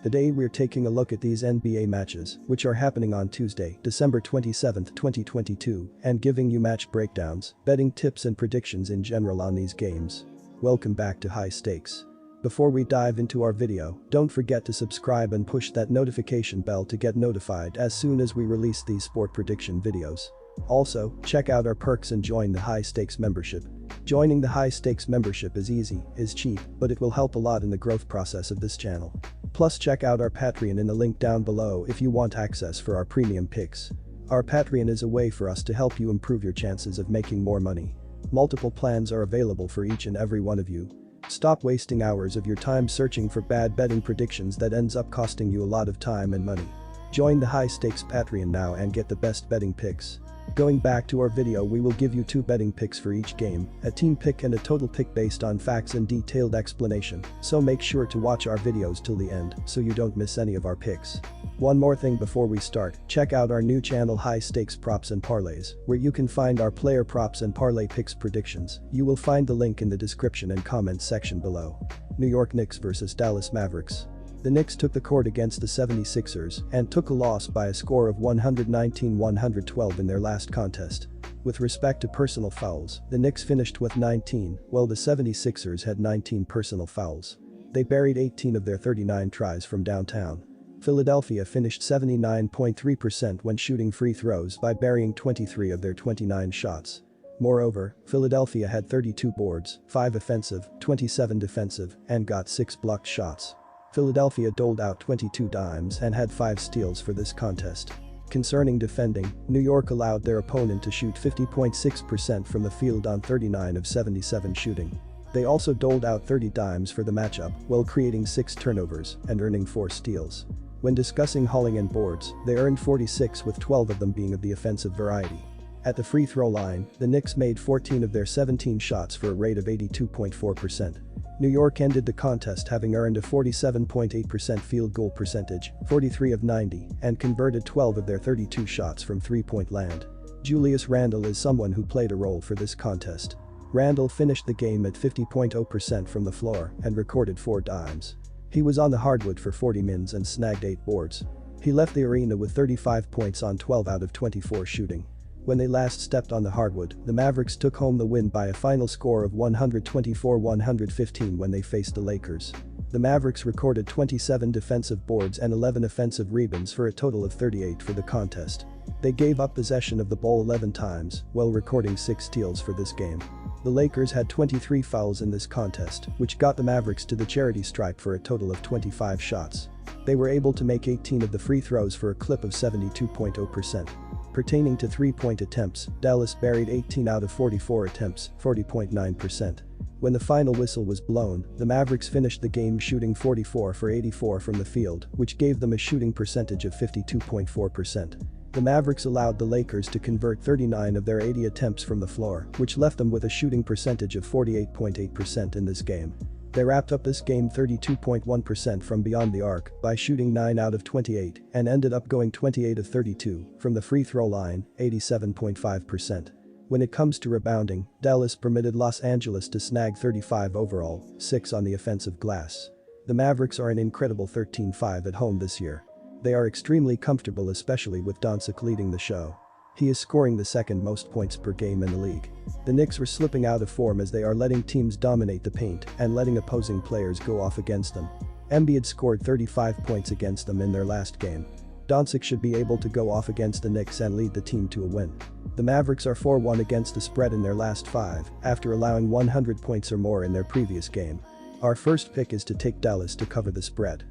Today we're taking a look at these NBA matches, which are happening on Tuesday, December 27, 2022, and giving you match breakdowns, betting tips and predictions in general on these games. Welcome back to High Stakes. Before we dive into our video, don't forget to subscribe and push that notification bell to get notified as soon as we release these sport prediction videos. Also, check out our perks and join the High Stakes membership. Joining the High Stakes membership is easy, is cheap, but it will help a lot in the growth process of this channel. Plus check out our Patreon in the link down below if you want access for our premium picks. Our Patreon is a way for us to help you improve your chances of making more money. Multiple plans are available for each and every one of you. Stop wasting hours of your time searching for bad betting predictions that ends up costing you a lot of time and money. Join the High Stakes Patreon now and get the best betting picks. Going back to our video, we will give you 2 betting picks for each game, a team pick and a total pick based on facts and detailed explanation, so make sure to watch our videos till the end so you don't miss any of our picks. One more thing before we start, check out our new channel High Stakes Props and Parlays, where you can find our player props and parlay picks predictions. You will find the link in the description and comments section below. New York Knicks vs Dallas Mavericks. The Knicks took the court against the 76ers and took a loss by a score of 119-112 in their last contest. With respect to personal fouls, the Knicks finished with 19, while the 76ers had 19 personal fouls. They buried 18 of their 39 tries from downtown. Philadelphia finished 79.3% when shooting free throws by burying 23 of their 29 shots. Moreover, Philadelphia had 32 boards, 5 offensive, 27 defensive, and got 6 blocked shots. Philadelphia doled out 22 dimes and had 5 steals for this contest. Concerning defending, New York allowed their opponent to shoot 50.6% from the field on 39 of 77 shooting. They also doled out 30 dimes for the matchup while creating 6 turnovers and earning 4 steals. When discussing hauling and boards, they earned 46 with 12 of them being of the offensive variety. At the free throw line, the Knicks made 14 of their 17 shots for a rate of 82.4%. New York ended the contest having earned a 47.8% field goal percentage, 43 of 90, and converted 12 of their 32 shots from three-point land. Julius Randle is someone who played a role for this contest. Randle finished the game at 50.0% from the floor and recorded 4 dimes. He was on the hardwood for 40 mins and snagged 8 boards. He left the arena with 35 points on 12 out of 24 shooting. When they last stepped on the hardwood, the Mavericks took home the win by a final score of 124-115 when they faced the Lakers. The Mavericks recorded 27 defensive boards and 11 offensive rebounds for a total of 38 for the contest. They gave up possession of the ball 11 times, while recording 6 steals for this game. The Lakers had 23 fouls in this contest, which got the Mavericks to the charity stripe for a total of 25 shots. They were able to make 18 of the free throws for a clip of 72.0%. Pertaining to 3-point attempts, Dallas buried 18 out of 44 attempts, 40.9%. When the final whistle was blown, the Mavericks finished the game shooting 44 for 84 from the field, which gave them a shooting percentage of 52.4%. The Mavericks allowed the Lakers to convert 39 of their 80 attempts from the floor, which left them with a shooting percentage of 48.8% in this game. They wrapped up this game 32.1% from beyond the arc by shooting 9 out of 28 and ended up going 28 of 32 from the free throw line, 87.5%. When it comes to rebounding, Dallas permitted Los Angeles to snag 35 overall, 6 on the offensive glass. The Mavericks are an incredible 13-5 at home this year. They are extremely comfortable, especially with Doncic leading the show. He is scoring the second most points per game in the league. The Knicks were slipping out of form as they are letting teams dominate the paint and letting opposing players go off against them. Embiid scored 35 points against them in their last game. Doncic should be able to go off against the Knicks and lead the team to a win. The Mavericks are 4-1 against the spread in their last 5 after allowing 100 points or more in their previous game. Our first pick is to take Dallas to cover the spread.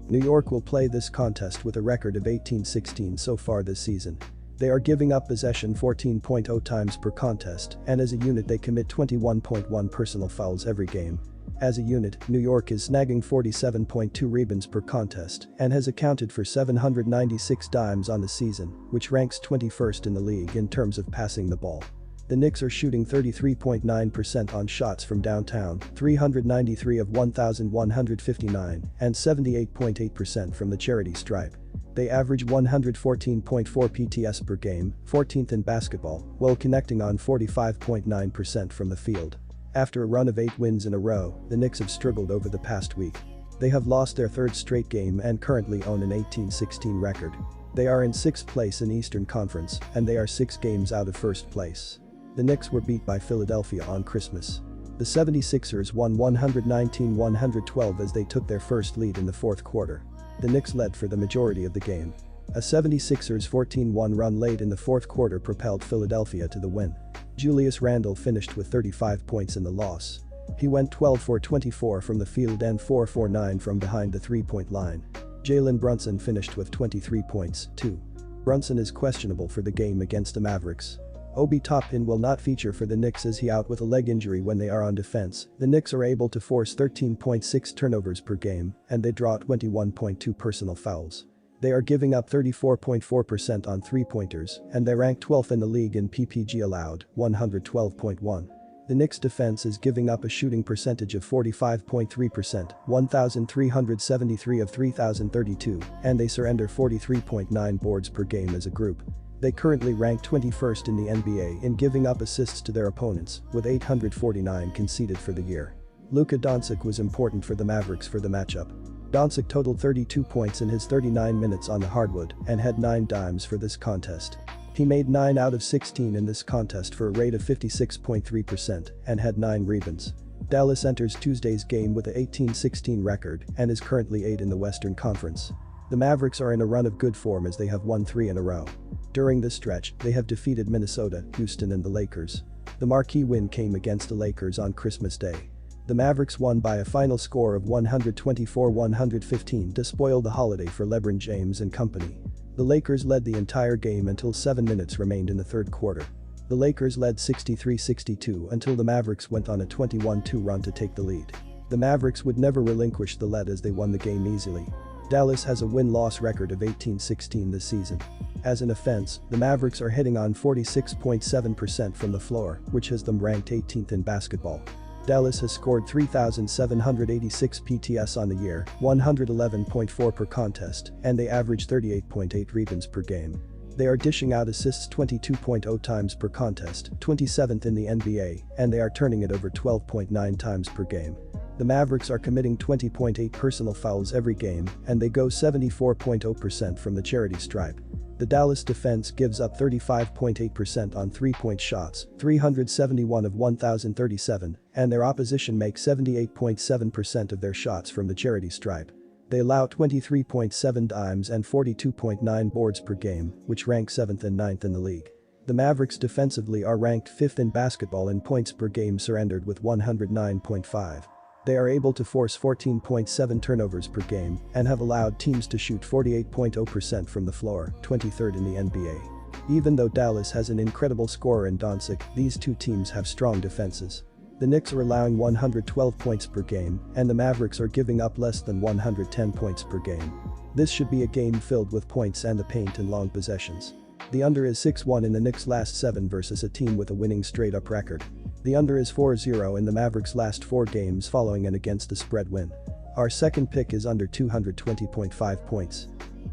New York will play this contest with a record of 18-16 so far this season. They are giving up possession 14.0 times per contest, and as a unit they commit 21.1 personal fouls every game. As a unit, New York is snagging 47.2 rebounds per contest and has accounted for 796 dimes on the season, which ranks 21st in the league in terms of passing the ball. The Knicks are shooting 33.9% on shots from downtown, 393 of 1,159, and 78.8% from the charity stripe. They average 114.4 PTS per game, 14th in basketball, while connecting on 45.9% from the field. After a run of 8 wins in a row, the Knicks have struggled over the past week. They have lost their third straight game and currently own an 18-16 record. They are in 6th place in Eastern Conference, and they are 6 games out of first place. The Knicks were beat by Philadelphia on Christmas. The 76ers won 119-112 as they took their first lead in the fourth quarter. The Knicks led for the majority of the game. A 76ers 14-1 run late in the fourth quarter propelled Philadelphia to the win. Julius Randle finished with 35 points in the loss. He went 12 for 24 from the field and 4 for 9 from behind the three-point line. Jalen Brunson finished with 23 points, too. Brunson is questionable for the game against the Mavericks. Obi Toppin will not feature for the Knicks as he out with a leg injury when they are on defense. The Knicks are able to force 13.6 turnovers per game, and they draw 21.2 personal fouls. They are giving up 34.4% on three-pointers, and they rank 12th in the league in PPG allowed, 112.1. The Knicks defense is giving up a shooting percentage of 45.3%, 1,373 of 3,032, and they surrender 43.9 boards per game as a group. They currently rank 21st in the NBA in giving up assists to their opponents, with 849 conceded for the year. Luka Doncic was important for the Mavericks for the matchup. Doncic totaled 32 points in his 39 minutes on the hardwood and had 9 dimes for this contest. He made 9 out of 16 in this contest for a rate of 56.3% and had 9 rebounds. Dallas enters Tuesday's game with an 18-16 record and is currently 8th in the Western Conference. The Mavericks are in a run of good form as they have won 3 in a row. During this stretch, they have defeated Minnesota, Houston and the Lakers. The marquee win came against the Lakers on Christmas Day. The Mavericks won by a final score of 124-115 to spoil the holiday for LeBron James and company. The Lakers led the entire game until 7 minutes remained in the third quarter. The Lakers led 63-62 until the Mavericks went on a 21-2 run to take the lead. The Mavericks would never relinquish the lead as they won the game easily. Dallas has a win-loss record of 18-16 this season. As an offense, the Mavericks are hitting on 46.7% from the floor, which has them ranked 18th in basketball. Dallas has scored 3,786 PTS on the year, 111.4 per contest, and they average 38.8 rebounds per game. They are dishing out assists 22.0 times per contest, 27th in the NBA, and they are turning it over 12.9 times per game. The Mavericks are committing 20.8 personal fouls every game, and they go 74.0% from the charity stripe. The Dallas defense gives up 35.8% on three-point shots, 371 of 1,037, and their opposition makes 78.7% of their shots from the charity stripe. They allow 23.7 dimes and 42.9 boards per game, which rank 7th and 9th in the league. The Mavericks defensively are ranked 5th in basketball in points per game surrendered with 109.5. They are able to force 14.7 turnovers per game and have allowed teams to shoot 48.0% from the floor, 23rd in the NBA. Even though Dallas has an incredible scorer in Doncic, these two teams have strong defenses. The Knicks are allowing 112 points per game, and the Mavericks are giving up less than 110 points per game. This should be a game filled with points and the paint and long possessions. The under is 6-1 in the Knicks' last 7 versus a team with a winning straight-up record. The under is 4-0 in the Mavericks' last 4 games following an against-the-spread win. Our second pick is under 220.5 points.